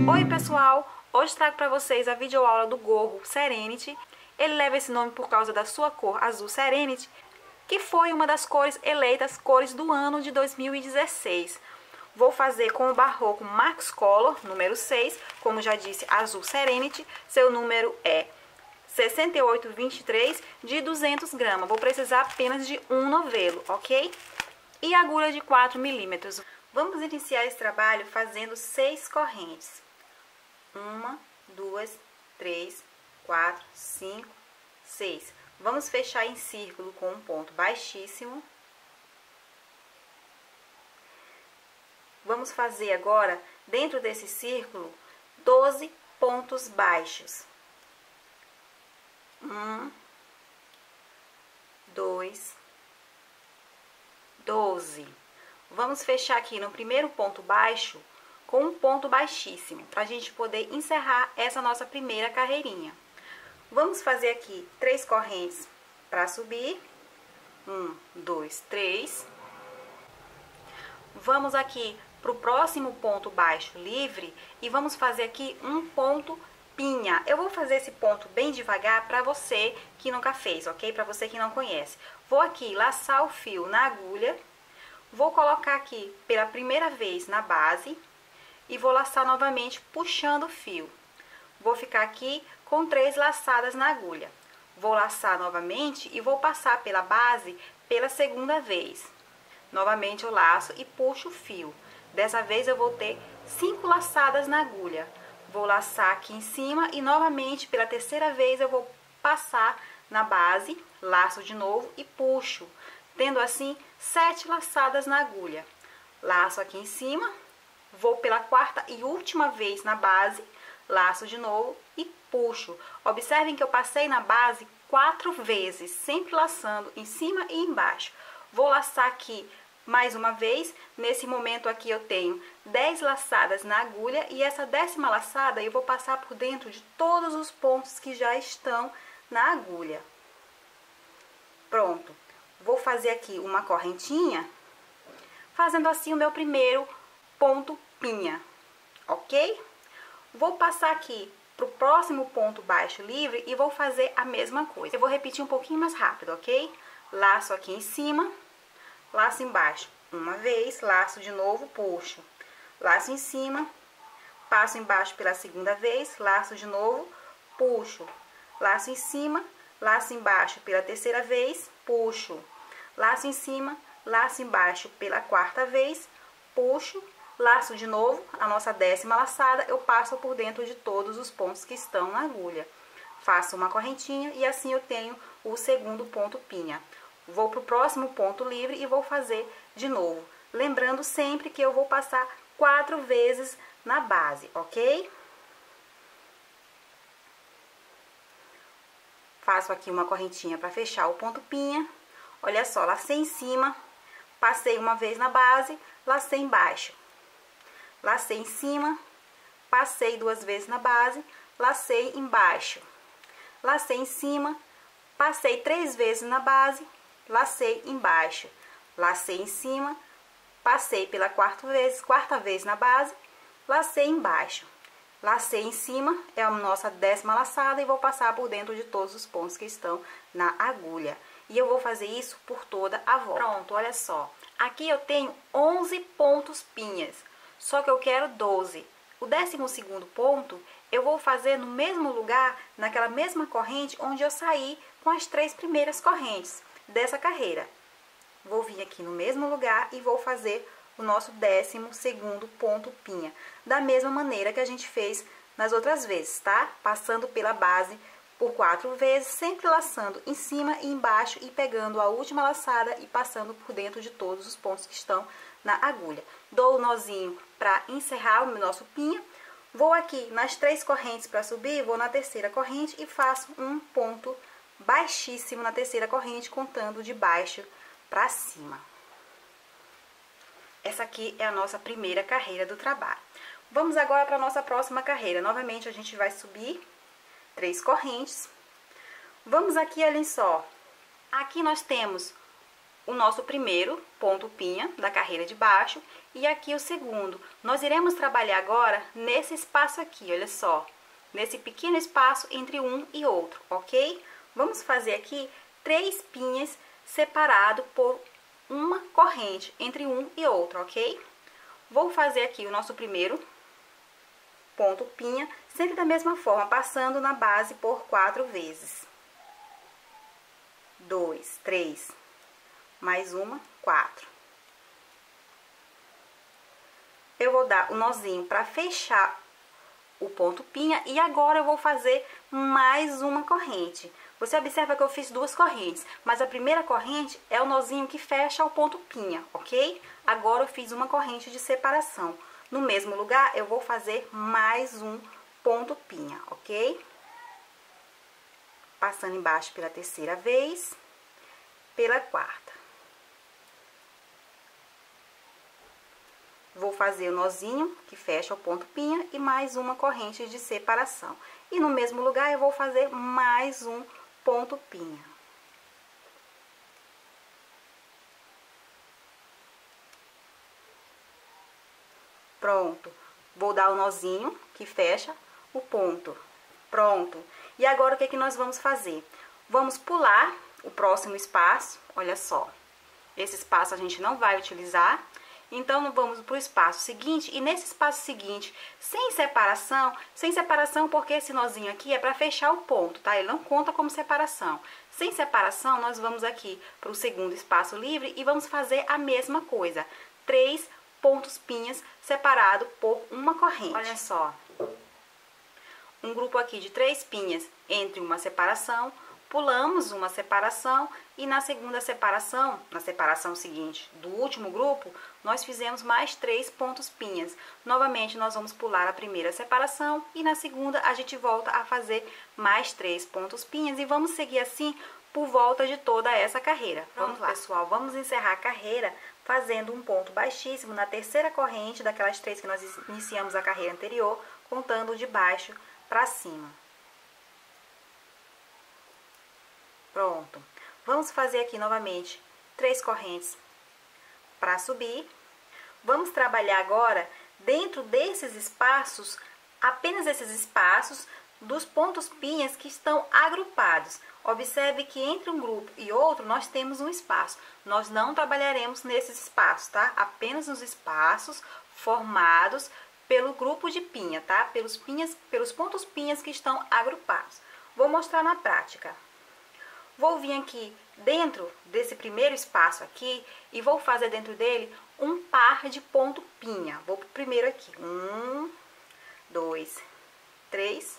Oi pessoal, hoje trago para vocês a videoaula do gorro Serenity. Ele leva esse nome por causa da sua cor azul Serenity, que foi uma das cores eleitas cores do ano de 2016. Vou fazer com o barroco Max Color, número 6, como já disse, azul Serenity. Seu número é 6823 de 200 gramas. Vou precisar apenas de um novelo, ok? E agulha de 4 milímetros. Vamos iniciar esse trabalho fazendo 6 correntes. 1, 2, 3, 4, 5, 6. Vamos fechar em círculo com um ponto baixíssimo. Vamos fazer agora, dentro desse círculo, 12 pontos baixos. 1, 2, 12. Vamos fechar aqui no primeiro ponto baixo com um ponto baixíssimo, para a gente poder encerrar essa nossa primeira carreirinha. Vamos fazer aqui 3 correntes para subir. 1, 2, 3. Vamos aqui para o próximo ponto baixo livre e vamos fazer aqui um ponto pinha. Eu vou fazer esse ponto bem devagar para você que nunca fez, ok? Para você que não conhece. Vou aqui laçar o fio na agulha, vou colocar aqui pela primeira vez na base e vou laçar novamente puxando o fio. Vou ficar aqui com 3 laçadas na agulha. Vou laçar novamente e vou passar pela base pela segunda vez. Novamente eu laço e puxo o fio. Dessa vez eu vou ter 5 laçadas na agulha. Vou laçar aqui em cima e novamente pela terceira vez eu vou passar na base, laço de novo e puxo, tendo assim 7 laçadas na agulha. Laço aqui em cima, vou pela quarta e última vez na base, laço de novo e puxo. Observem que eu passei na base 4 vezes, sempre laçando em cima e embaixo. Vou laçar aqui mais uma vez. Nesse momento aqui eu tenho 10 laçadas na agulha e essa 10ª laçada eu vou passar por dentro de todos os pontos que já estão na agulha. Pronto. Vou fazer aqui uma correntinha, fazendo assim o meu primeiro ponto pinha, ok? Vou passar aqui pro próximo ponto baixo livre e vou fazer a mesma coisa. Eu vou repetir um pouquinho mais rápido, ok? Laço aqui em cima, laço embaixo uma vez, laço de novo, puxo, laço em cima, passo embaixo pela segunda vez, laço de novo, puxo, laço em cima, laço embaixo pela terceira vez, puxo, laço em cima, laço embaixo pela quarta vez, puxo, laço de novo, a nossa 10ª laçada, eu passo por dentro de todos os pontos que estão na agulha. Faço uma correntinha e assim eu tenho o segundo ponto pinha. Vou para o próximo ponto livre e vou fazer de novo. Lembrando sempre que eu vou passar 4 vezes na base, ok? Faço aqui uma correntinha para fechar o ponto pinha. Olha só, lacei em cima, passei uma vez na base, lacei embaixo. Lacei em cima, passei 2 vezes na base, lacei embaixo. Lacei em cima, passei 3 vezes na base, lacei embaixo. Lacei em cima, passei pela quarta vez na base, lacei embaixo. Lacei em cima, é a nossa 10ª laçada e vou passar por dentro de todos os pontos que estão na agulha. E eu vou fazer isso por toda a volta. Pronto, olha só. Aqui eu tenho 11 pontos pinhas, só que eu quero 12. O 12º ponto eu vou fazer no mesmo lugar, naquela mesma corrente onde eu saí com as 3 primeiras correntes dessa carreira. Vou vir aqui no mesmo lugar e vou fazer o nosso 12º ponto pinha, da mesma maneira que a gente fez nas outras vezes, tá? Passando pela base por 4 vezes, sempre laçando em cima e embaixo e pegando a última laçada e passando por dentro de todos os pontos que estão na agulha. Dou o nozinho para encerrar o nosso pinha. Vou aqui nas 3 correntes para subir, vou na terceira corrente e faço um ponto baixíssimo na terceira corrente, contando de baixo para cima. Essa aqui é a nossa primeira carreira do trabalho. Vamos agora para a nossa próxima carreira. Novamente a gente vai subir 3 correntes. Vamos aqui, olhem só. Aqui nós temos o nosso primeiro ponto pinha da carreira de baixo e aqui o segundo. Nós iremos trabalhar agora nesse espaço aqui, olha só. Nesse pequeno espaço entre um e outro, ok? Vamos fazer aqui 3 pinhas separado por uma corrente entre um e outro, ok? Vou fazer aqui o nosso primeiro ponto pinha, sempre da mesma forma, passando na base por 4 vezes. 2, 3, mais uma, 4. Eu vou dar o nozinho para fechar o ponto pinha e agora eu vou fazer mais uma corrente. Você observa que eu fiz 2 correntes, mas a primeira corrente é o nozinho que fecha o ponto pinha, ok? Agora eu fiz uma corrente de separação. No mesmo lugar, eu vou fazer mais um ponto pinha, ok? Passando embaixo pela terceira vez, pela quarta. Vou fazer o nozinho que fecha o ponto pinha e mais uma corrente de separação. E no mesmo lugar eu vou fazer mais um ponto pinha. Pronto. Vou dar o nozinho que fecha o ponto. Pronto. E agora o que nós vamos fazer? Vamos pular o próximo espaço, olha só. Esse espaço a gente não vai utilizar. Então, vamos para o espaço seguinte, e nesse espaço seguinte, sem separação porque esse nozinho aqui é para fechar o ponto, tá? Ele não conta como separação. Sem separação, nós vamos aqui para o segundo espaço livre e vamos fazer a mesma coisa. 3 pontos pinhas separados por uma corrente. Olha só. Um grupo aqui de 3 pinhas entre uma separação, pulamos uma separação e na segunda separação, na separação seguinte do último grupo, nós fizemos mais 3 pontos pinhas. Novamente, nós vamos pular a primeira separação e na segunda a gente volta a fazer mais 3 pontos pinhas e vamos seguir assim por volta de toda essa carreira. Vamos lá, pessoal, vamos encerrar a carreira fazendo um ponto baixíssimo na terceira corrente daquelas 3 que nós iniciamos a carreira anterior, contando de baixo para cima. Pronto. Vamos fazer aqui novamente 3 correntes para subir. Vamos trabalhar agora dentro desses espaços, apenas esses espaços dos pontos pinhas que estão agrupados. Observe que entre um grupo e outro nós temos um espaço. Nós não trabalharemos nesses espaços, tá? Apenas nos espaços formados pelo grupo de pinha, tá? Pelos pontos pinhas que estão agrupados. Vou mostrar na prática. Vou vir aqui dentro desse primeiro espaço aqui e vou fazer dentro dele um par de ponto pinha. Vou pro primeiro aqui. 1, 2, 3,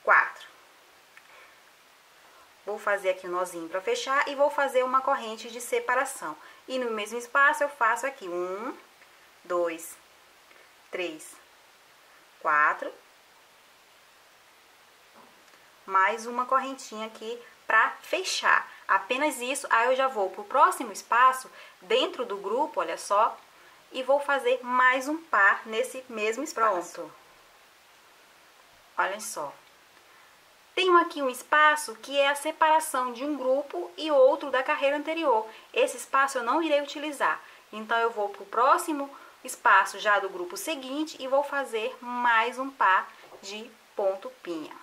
4. Vou fazer aqui um nozinho para fechar e vou fazer uma corrente de separação. E no mesmo espaço eu faço aqui 1, 2, 3, 4. Mais uma correntinha aqui para fechar. Apenas isso, aí eu já vou pro próximo espaço, dentro do grupo, olha só, e vou fazer mais um par nesse mesmo espaço. Pronto. Olha só. Tenho aqui um espaço que é a separação de um grupo e outro da carreira anterior. Esse espaço eu não irei utilizar. Então, eu vou pro próximo espaço já do grupo seguinte e vou fazer mais um par de ponto pinha.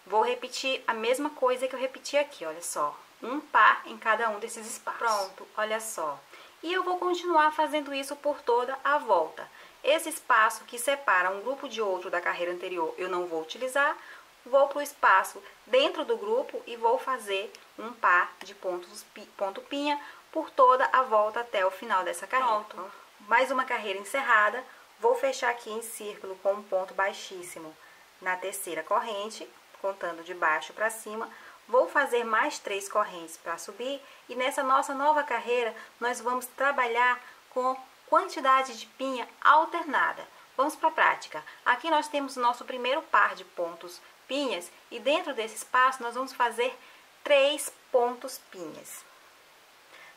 Vou repetir a mesma coisa que eu repeti aqui, olha só. Um par em cada um desses espaços. Pronto, olha só. E eu vou continuar fazendo isso por toda a volta. Esse espaço que separa um grupo de outro da carreira anterior eu não vou utilizar. Vou para o espaço dentro do grupo e vou fazer um par de ponto pinha por toda a volta até o final dessa carreira. Pronto. Mais uma carreira encerrada. Vou fechar aqui em círculo com um ponto baixíssimo na terceira corrente, contando de baixo para cima. Vou fazer mais 3 correntes para subir e nessa nossa nova carreira nós vamos trabalhar com quantidade de pinha alternada. Vamos para a prática. Aqui nós temos o nosso primeiro par de pontos pinhas e dentro desse espaço nós vamos fazer 3 pontos pinhas.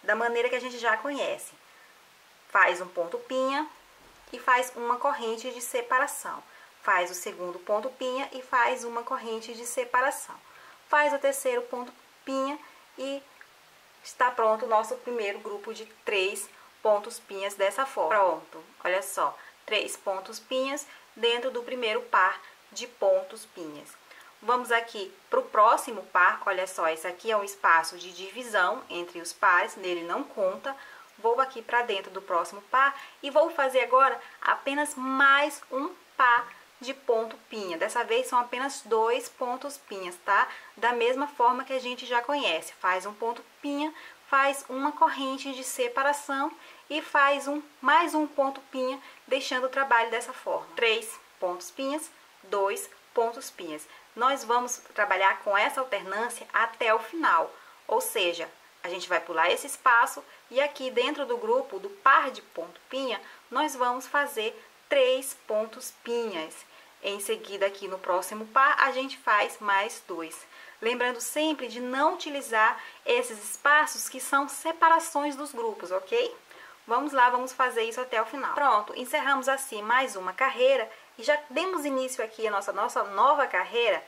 Da maneira que a gente já conhece. Faz um ponto pinha e faz uma corrente de separação. faz o segundo ponto pinha e faz uma corrente de separação. Faz o terceiro ponto pinha e está pronto o nosso primeiro grupo de 3 pontos pinhas dessa forma. Pronto, olha só, 3 pontos pinhas dentro do primeiro par de pontos pinhas. Vamos aqui para o próximo par, olha só, esse aqui é um espaço de divisão entre os pares, nele não conta. Vou aqui para dentro do próximo par e vou fazer agora apenas mais um par de ponto pinha. Dessa vez são apenas 2 pontos pinhas, tá? Da mesma forma que a gente já conhece. Faz um ponto pinha, faz uma corrente de separação e faz mais um ponto pinha, deixando o trabalho dessa forma. 3 pontos pinhas, 2 pontos pinhas. Nós vamos trabalhar com essa alternância até o final, ou seja, a gente vai pular esse espaço e aqui dentro do grupo do par de ponto pinha, nós vamos fazer 3 pontos pinhas. Em seguida, aqui no próximo par, a gente faz mais 2. Lembrando sempre de não utilizar esses espaços que são separações dos grupos, ok? Vamos lá, vamos fazer isso até o final. Pronto, encerramos assim mais uma carreira e já demos início aqui a nossa nova carreira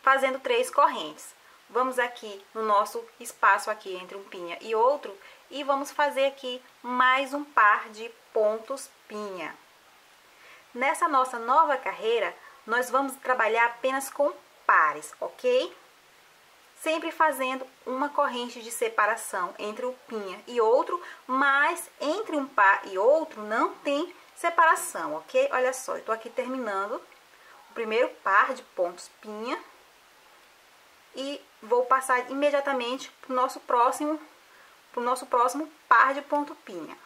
fazendo 3 correntes. Vamos aqui no nosso espaço aqui entre um pinha e outro e vamos fazer aqui mais um par de pontos pinha. Nessa nossa nova carreira, nós vamos trabalhar apenas com pares, ok? Sempre fazendo uma corrente de separação entre o pinha e outro, mas entre um par e outro não tem separação, ok? Olha só, eu tô aqui terminando o primeiro par de pontos pinha e vou passar imediatamente para o nosso próximo par de ponto pinha.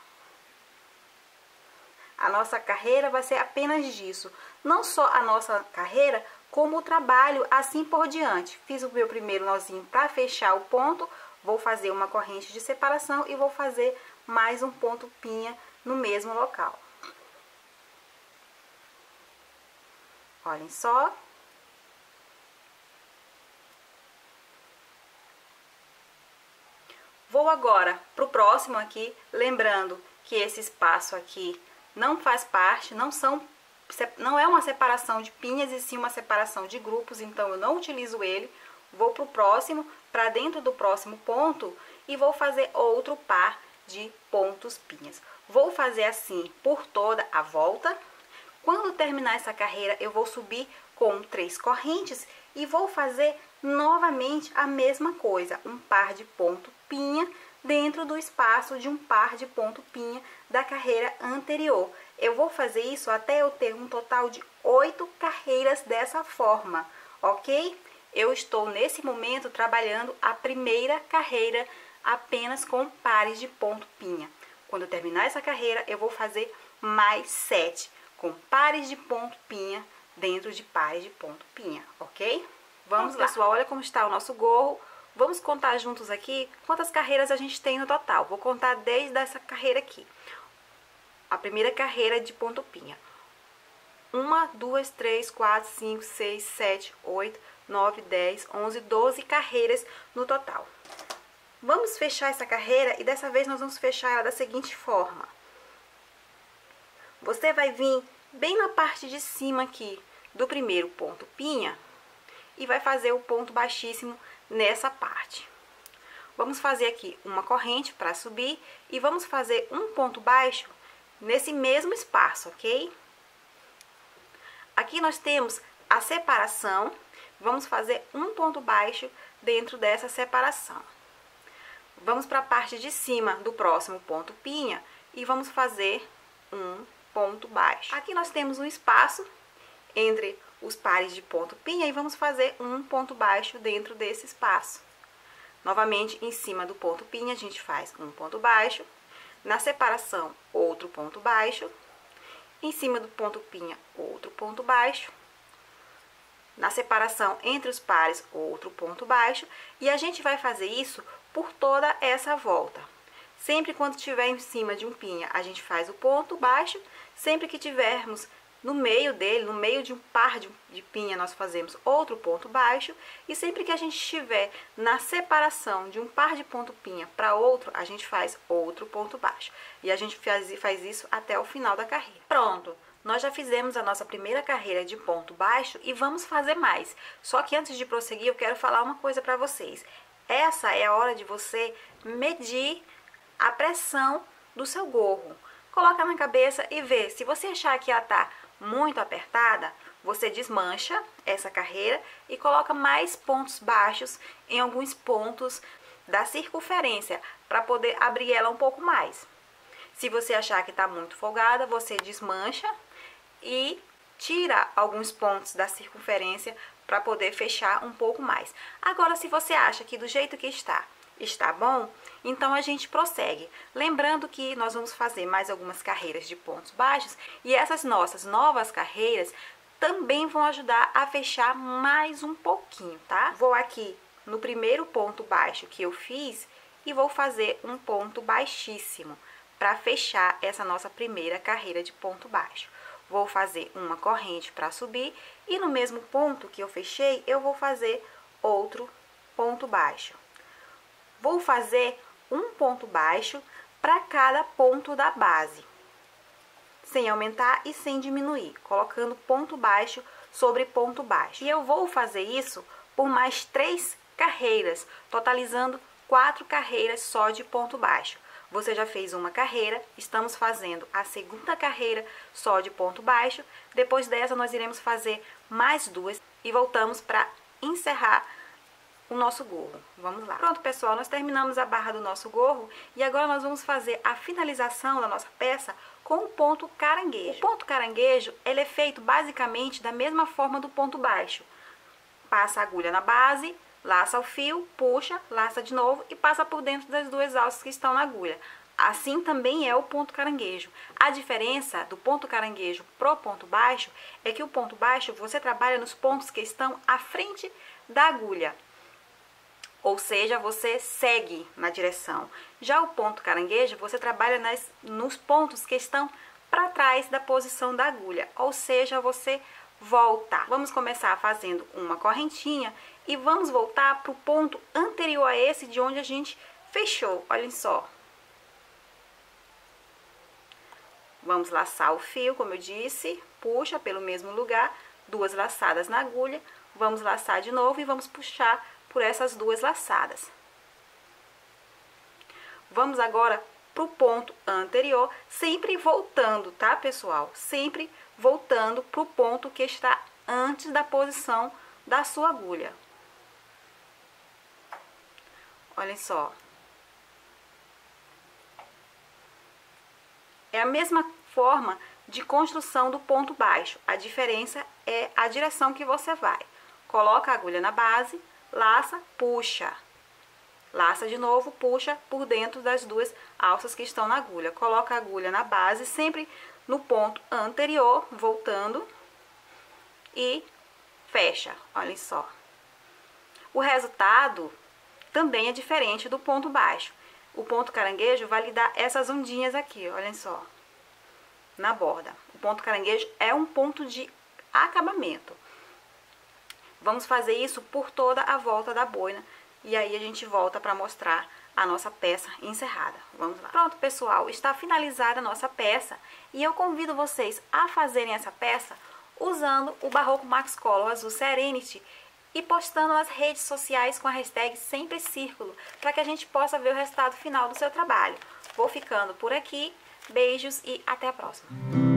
A nossa carreira vai ser apenas disso. Não só a nossa carreira, como o trabalho assim por diante. Fiz o meu primeiro nozinho para fechar o ponto, vou fazer uma corrente de separação e vou fazer mais um ponto pinha no mesmo local. Olhem só. Vou agora para o próximo aqui, lembrando que esse espaço aqui não faz parte, não é uma separação de pinhas e sim uma separação de grupos, então eu não utilizo ele. Vou para o próximo, para dentro do próximo ponto e vou fazer outro par de pontos pinhas. Vou fazer assim por toda a volta. Quando terminar essa carreira, eu vou subir com 3 correntes e vou fazer novamente a mesma coisa, um par de ponto pinha dentro do espaço de um par de ponto pinha da carreira anterior. Eu vou fazer isso até eu ter um total de 8 carreiras dessa forma, ok? Eu estou nesse momento trabalhando a primeira carreira apenas com pares de ponto pinha. Quando eu terminar essa carreira, eu vou fazer mais 7 com pares de ponto pinha dentro de pares de ponto pinha, ok? Vamos lá. Pessoal, olha como está o nosso gorro. Vamos contar juntos aqui quantas carreiras a gente tem no total. Vou contar desde essa carreira aqui. A primeira carreira de ponto pinha. 1, 2, 3, 4, 5, 6, 7, 8, 9, 10, 11, 12 carreiras no total. Vamos fechar essa carreira e dessa vez nós vamos fechar ela da seguinte forma. Você vai vir bem na parte de cima aqui do primeiro ponto pinha e vai fazer o ponto baixíssimo nessa parte. Vamos fazer aqui uma corrente para subir e vamos fazer um ponto baixo nesse mesmo espaço, ok? Aqui nós temos a separação, vamos fazer um ponto baixo dentro dessa separação. Vamos para a parte de cima do próximo ponto pinha e vamos fazer um ponto baixo. Aqui nós temos um espaço entre os pares de ponto pinha e vamos fazer um ponto baixo dentro desse espaço. Novamente, em cima do ponto pinha, a gente faz um ponto baixo. Na separação, outro ponto baixo. Em cima do ponto pinha, outro ponto baixo. Na separação entre os pares, outro ponto baixo. E a gente vai fazer isso por toda essa volta. Sempre quando estiver em cima de um pinha, a gente faz o ponto baixo. Sempre que tivermos no meio dele, no meio de um par de pinha, nós fazemos outro ponto baixo. E sempre que a gente estiver na separação de um par de ponto pinha para outro, a gente faz outro ponto baixo. E a gente faz isso até o final da carreira. Pronto! nós já fizemos a nossa primeira carreira de ponto baixo e vamos fazer mais. Só que antes de prosseguir, eu quero falar uma coisa para vocês. Essa é a hora de você medir a pressão do seu gorro. Coloca na cabeça e vê. Se você achar que ela está muito apertada, você desmancha essa carreira e coloca mais pontos baixos em alguns pontos da circunferência para poder abrir ela um pouco mais. Se você achar que está muito folgada, você desmancha e tira alguns pontos da circunferência para poder fechar um pouco mais. Agora, se você acha que do jeito que está bom, então a gente prossegue. Lembrando que nós vamos fazer mais algumas carreiras de pontos baixos e essas nossas novas carreiras também vão ajudar a fechar mais um pouquinho, tá? Vou aqui no primeiro ponto baixo que eu fiz e vou fazer um ponto baixíssimo para fechar essa nossa primeira carreira de ponto baixo. Vou fazer uma corrente para subir e no mesmo ponto que eu fechei, eu vou fazer outro ponto baixo. Vou fazer um ponto baixo para cada ponto da base, sem aumentar e sem diminuir, colocando ponto baixo sobre ponto baixo. E eu vou fazer isso por mais 3 carreiras, totalizando 4 carreiras só de ponto baixo. Você já fez uma carreira, estamos fazendo a segunda carreira só de ponto baixo. Depois dessa, nós iremos fazer mais 2 e voltamos para encerrar o nosso gorro. Vamos lá. Pronto, pessoal, nós terminamos a barra do nosso gorro e agora nós vamos fazer a finalização da nossa peça com o ponto caranguejo. O ponto caranguejo, ele é feito basicamente da mesma forma do ponto baixo. Passa a agulha na base, laça o fio, puxa, laça de novo e passa por dentro das 2 alças que estão na agulha. Assim também é o ponto caranguejo. A diferença do ponto caranguejo pro ponto baixo é que o ponto baixo você trabalha nos pontos que estão à frente da agulha. Ou seja, você segue na direção. Já o ponto caranguejo, você trabalha nos pontos que estão para trás da posição da agulha. Ou seja, você volta. Vamos começar fazendo uma correntinha e vamos voltar para o ponto anterior a esse de onde a gente fechou. Olhem só. Vamos laçar o fio, como eu disse, puxa pelo mesmo lugar, 2 laçadas na agulha, vamos laçar de novo e vamos puxar por essas 2 laçadas. Vamos agora para o ponto anterior, sempre voltando, tá, pessoal? Sempre voltando para o ponto que está antes da posição da sua agulha. Olhem só. É a mesma forma de construção do ponto baixo. A diferença é a direção que você vai. Coloca a agulha na base, laça, puxa. Laça de novo, puxa por dentro das 2 alças que estão na agulha. Coloca a agulha na base, sempre no ponto anterior, voltando. E fecha, olhem só. O resultado também é diferente do ponto baixo. O ponto caranguejo vai lhe dar essas ondinhas aqui, olhem só, na borda. O ponto caranguejo é um ponto de acabamento. Vamos fazer isso por toda a volta da boina e aí a gente volta para mostrar a nossa peça encerrada. Vamos lá. Pronto, pessoal, está finalizada a nossa peça e eu convido vocês a fazerem essa peça usando o Barroco Max Color Azul Serenity e postando nas redes sociais com a hashtag Sempre Círculo, para que a gente possa ver o resultado final do seu trabalho. Vou ficando por aqui, beijos e até a próxima!